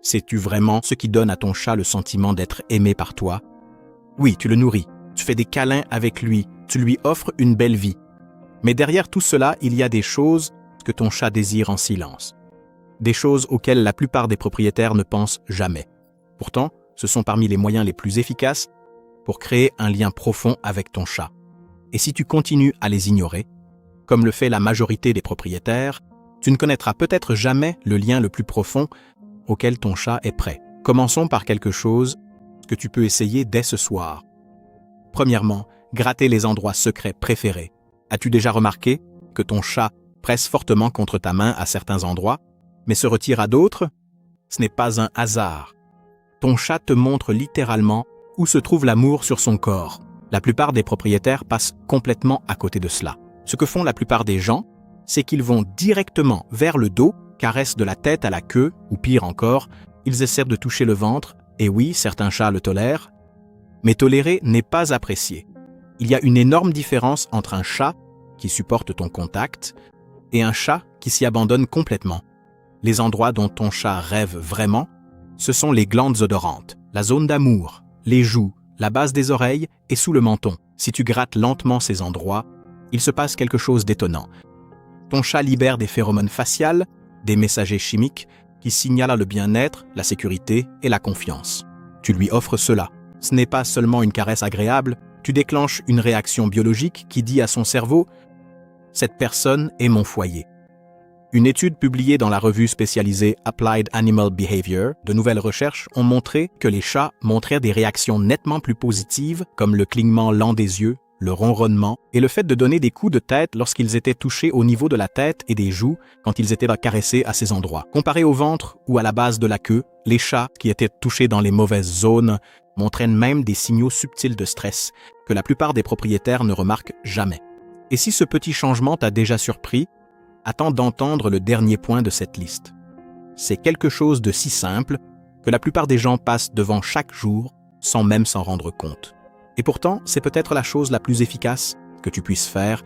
Sais-tu vraiment ce qui donne à ton chat le sentiment d'être aimé par toi? Oui, tu le nourris, tu fais des câlins avec lui, tu lui offres une belle vie. Mais derrière tout cela, il y a des choses que ton chat désire en silence. Des choses auxquelles la plupart des propriétaires ne pensent jamais. Pourtant, ce sont parmi les moyens les plus efficaces pour créer un lien profond avec ton chat. Et si tu continues à les ignorer, comme le fait la majorité des propriétaires, tu ne connaîtras peut-être jamais le lien le plus profond auquel ton chat est prêt. Commençons par quelque chose que tu peux essayer dès ce soir. Premièrement, gratter les endroits secrets préférés. As-tu déjà remarqué que ton chat presse fortement contre ta main à certains endroits, mais se retire à d'autres? Ce n'est pas un hasard. Ton chat te montre littéralement où se trouve l'amour sur son corps. La plupart des propriétaires passent complètement à côté de cela. Ce que font la plupart des gens, c'est qu'ils vont directement vers le dos, caressent de la tête à la queue, ou pire encore, ils essaient de toucher le ventre, et oui, certains chats le tolèrent, mais tolérer n'est pas apprécié. Il y a une énorme différence entre un chat qui supporte ton contact et un chat qui s'y abandonne complètement. Les endroits dont ton chat rêve vraiment, ce sont les glandes odorantes, la zone d'amour, les joues, la base des oreilles et sous le menton. Si tu grattes lentement ces endroits, il se passe quelque chose d'étonnant. Ton chat libère des phéromones faciales, des messagers chimiques qui signalent le bien-être, la sécurité et la confiance. Tu lui offres cela. Ce n'est pas seulement une caresse agréable, tu déclenches une réaction biologique qui dit à son cerveau « Cette personne est mon foyer ». Une étude publiée dans la revue spécialisée Applied Animal Behavior, de nouvelles recherches ont montré que les chats montraient des réactions nettement plus positives comme le clignement lent des yeux, le ronronnement et le fait de donner des coups de tête lorsqu'ils étaient touchés au niveau de la tête et des joues quand ils étaient caressés à ces endroits. Comparé au ventre ou à la base de la queue, les chats qui étaient touchés dans les mauvaises zones montraient même des signaux subtils de stress que la plupart des propriétaires ne remarquent jamais. Et si ce petit changement t'a déjà surpris, attends d'entendre le dernier point de cette liste. C'est quelque chose de si simple que la plupart des gens passent devant chaque jour sans même s'en rendre compte. Et pourtant, c'est peut-être la chose la plus efficace que tu puisses faire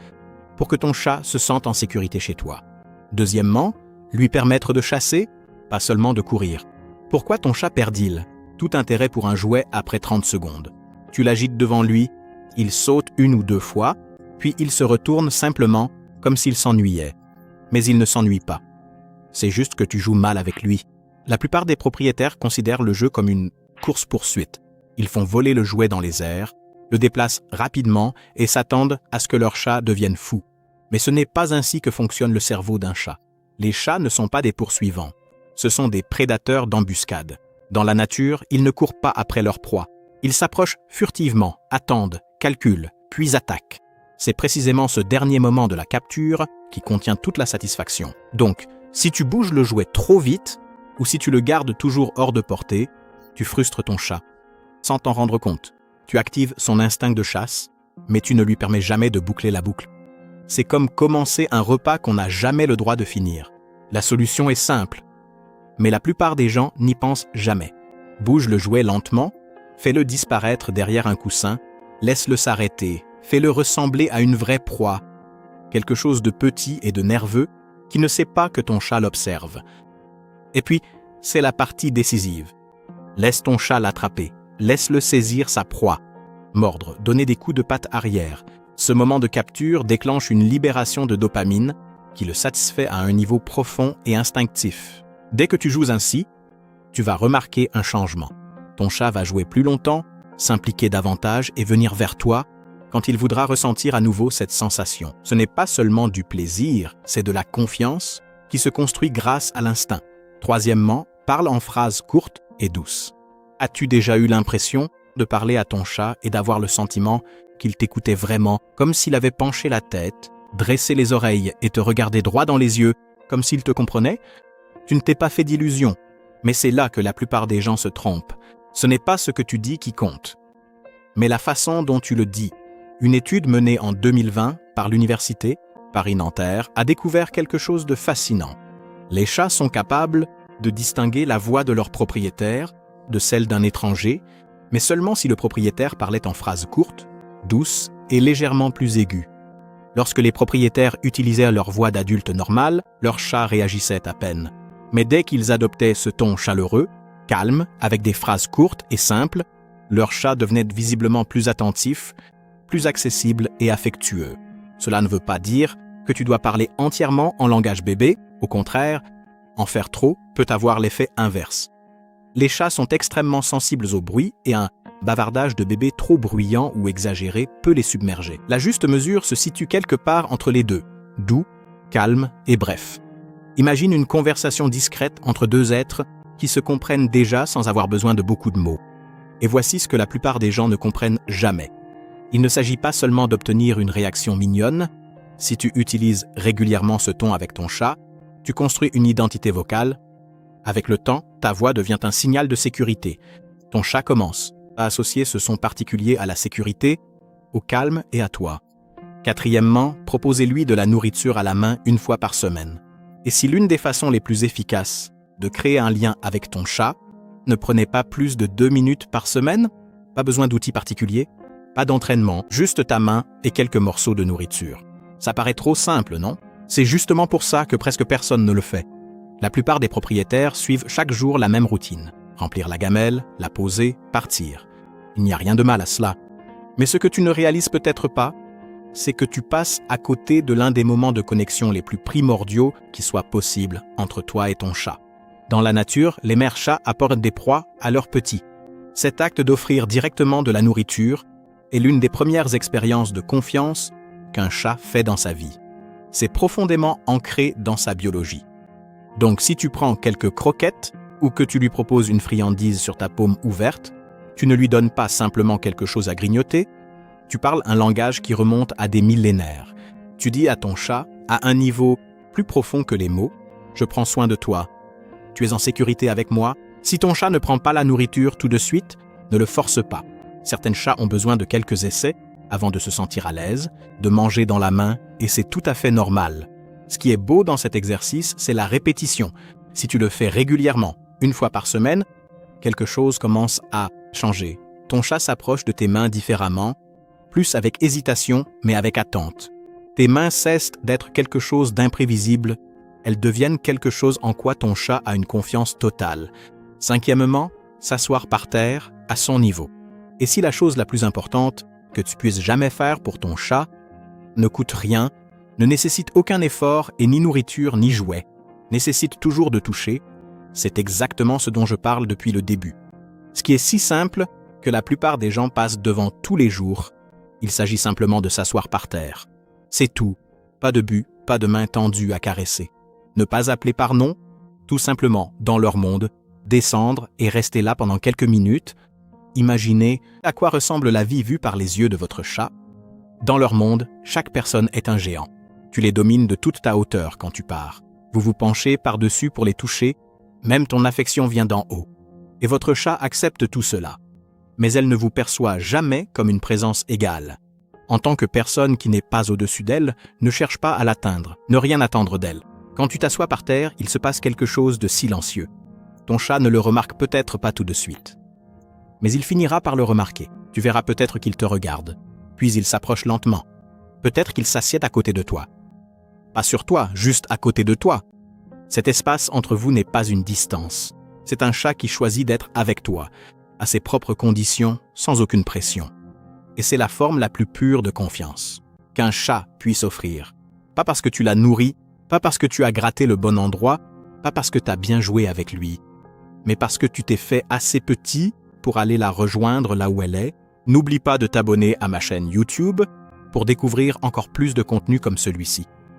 pour que ton chat se sente en sécurité chez toi. Deuxièmement, lui permettre de chasser, pas seulement de courir. Pourquoi ton chat perd-il tout intérêt pour un jouet après 30 secondes? Tu l'agites devant lui, il saute une ou deux fois, puis il se retourne simplement comme s'il s'ennuyait. Mais il ne s'ennuie pas. C'est juste que tu joues mal avec lui. La plupart des propriétaires considèrent le jeu comme une course-poursuite. Ils font voler le jouet dans les airs, le déplacent rapidement et s'attendent à ce que leur chat devienne fou. Mais ce n'est pas ainsi que fonctionne le cerveau d'un chat. Les chats ne sont pas des poursuivants. Ce sont des prédateurs d'embuscade. Dans la nature, ils ne courent pas après leur proie. Ils s'approchent furtivement, attendent, calculent, puis attaquent. C'est précisément ce dernier moment de la capture qui contient toute la satisfaction. Donc, si tu bouges le jouet trop vite, ou si tu le gardes toujours hors de portée, tu frustres ton chat. Sans t'en rendre compte, tu actives son instinct de chasse, mais tu ne lui permets jamais de boucler la boucle. C'est comme commencer un repas qu'on n'a jamais le droit de finir. La solution est simple, mais la plupart des gens n'y pensent jamais. Bouge le jouet lentement, fais-le disparaître derrière un coussin, laisse-le s'arrêter, fais-le ressembler à une vraie proie, quelque chose de petit et de nerveux qui ne sait pas que ton chat l'observe. Et puis, c'est la partie décisive. Laisse ton chat l'attraper, laisse-le saisir sa proie, mordre, donner des coups de patte arrière. Ce moment de capture déclenche une libération de dopamine qui le satisfait à un niveau profond et instinctif. Dès que tu joues ainsi, tu vas remarquer un changement. Ton chat va jouer plus longtemps, s'impliquer davantage et venir vers toi quand il voudra ressentir à nouveau cette sensation. Ce n'est pas seulement du plaisir, c'est de la confiance qui se construit grâce à l'instinct. Troisièmement, parle en phrases courtes et douces. As-tu déjà eu l'impression de parler à ton chat et d'avoir le sentiment qu'il t'écoutait vraiment, comme s'il avait penché la tête, dressé les oreilles et te regardait droit dans les yeux, comme s'il te comprenait? Tu ne t'es pas fait d'illusions, mais c'est là que la plupart des gens se trompent. Ce n'est pas ce que tu dis qui compte, mais la façon dont tu le dis. Une étude menée en 2020 par l'université Paris-Nanterre a découvert quelque chose de fascinant. Les chats sont capables de distinguer la voix de leur propriétaire de celle d'un étranger, mais seulement si le propriétaire parlait en phrases courtes, douces et légèrement plus aiguës. Lorsque les propriétaires utilisaient leur voix d'adulte normale, leur chat réagissait à peine. Mais dès qu'ils adoptaient ce ton chaleureux, Calmes, avec des phrases courtes et simples, leur chat devenait visiblement plus attentif, plus accessible et affectueux. Cela ne veut pas dire que tu dois parler entièrement en langage bébé, au contraire, en faire trop peut avoir l'effet inverse. Les chats sont extrêmement sensibles au bruit et un bavardage de bébé trop bruyant ou exagéré peut les submerger. La juste mesure se situe quelque part entre les deux, doux, calme et bref. Imagine une conversation discrète entre deux êtres qui se comprennent déjà sans avoir besoin de beaucoup de mots. Et voici ce que la plupart des gens ne comprennent jamais. Il ne s'agit pas seulement d'obtenir une réaction mignonne. Si tu utilises régulièrement ce ton avec ton chat, tu construis une identité vocale. Avec le temps, ta voix devient un signal de sécurité. Ton chat commence à associer ce son particulier à la sécurité, au calme et à toi. Quatrièmement, proposez-lui de la nourriture à la main une fois par semaine. Et si l'une des façons les plus efficaces de créer un lien avec ton chat, ne prenez pas plus de 2 minutes par semaine, pas besoin d'outils particuliers, pas d'entraînement, juste ta main et quelques morceaux de nourriture. Ça paraît trop simple, non? C'est justement pour ça que presque personne ne le fait. La plupart des propriétaires suivent chaque jour la même routine. Remplir la gamelle, la poser, partir. Il n'y a rien de mal à cela. Mais ce que tu ne réalises peut-être pas, c'est que tu passes à côté de l'un des moments de connexion les plus primordiaux qui soient possibles entre toi et ton chat. Dans la nature, les mères chats apportent des proies à leurs petits. Cet acte d'offrir directement de la nourriture est l'une des premières expériences de confiance qu'un chat fait dans sa vie. C'est profondément ancré dans sa biologie. Donc si tu prends quelques croquettes ou que tu lui proposes une friandise sur ta paume ouverte, tu ne lui donnes pas simplement quelque chose à grignoter, tu parles un langage qui remonte à des millénaires. Tu dis à ton chat, à un niveau plus profond que les mots, « Je prends soin de toi. Tu es en sécurité avec moi. » Si ton chat ne prend pas la nourriture tout de suite, ne le force pas. Certains chats ont besoin de quelques essais avant de se sentir à l'aise, de manger dans la main, et c'est tout à fait normal. Ce qui est beau dans cet exercice, c'est la répétition. Si tu le fais régulièrement, une fois par semaine, quelque chose commence à changer. Ton chat s'approche de tes mains différemment, plus avec hésitation, mais avec attente. Tes mains cessent d'être quelque chose d'imprévisible, elles deviennent quelque chose en quoi ton chat a une confiance totale. Cinquièmement, s'asseoir par terre, à son niveau. Et si la chose la plus importante que tu puisses jamais faire pour ton chat ne coûte rien, ne nécessite aucun effort et ni nourriture ni jouet, nécessite toujours de toucher, c'est exactement ce dont je parle depuis le début. Ce qui est si simple que la plupart des gens passent devant tous les jours. Il s'agit simplement de s'asseoir par terre. C'est tout. Pas de but, pas de main tendue à caresser. Ne pas appeler par nom, tout simplement, dans leur monde, descendre et rester là pendant quelques minutes. Imaginez à quoi ressemble la vie vue par les yeux de votre chat. Dans leur monde, chaque personne est un géant. Tu les domines de toute ta hauteur quand tu pars. Vous vous penchez par-dessus pour les toucher, même ton affection vient d'en haut. Et votre chat accepte tout cela. Mais elle ne vous perçoit jamais comme une présence égale. En tant que personne qui n'est pas au-dessus d'elle, ne cherche pas à l'atteindre, ne rien attendre d'elle. Quand tu t'assois par terre, il se passe quelque chose de silencieux. Ton chat ne le remarque peut-être pas tout de suite. Mais il finira par le remarquer. Tu verras peut-être qu'il te regarde. Puis il s'approche lentement. Peut-être qu'il s'assied à côté de toi. Pas sur toi, juste à côté de toi. Cet espace entre vous n'est pas une distance. C'est un chat qui choisit d'être avec toi, à ses propres conditions, sans aucune pression. Et c'est la forme la plus pure de confiance qu'un chat puisse offrir. Pas parce que tu l'as nourri, pas parce que tu as gratté le bon endroit, pas parce que tu as bien joué avec lui, mais parce que tu t'es fait assez petit pour aller la rejoindre là où elle est. N'oublie pas de t'abonner à ma chaîne YouTube pour découvrir encore plus de contenu comme celui-ci.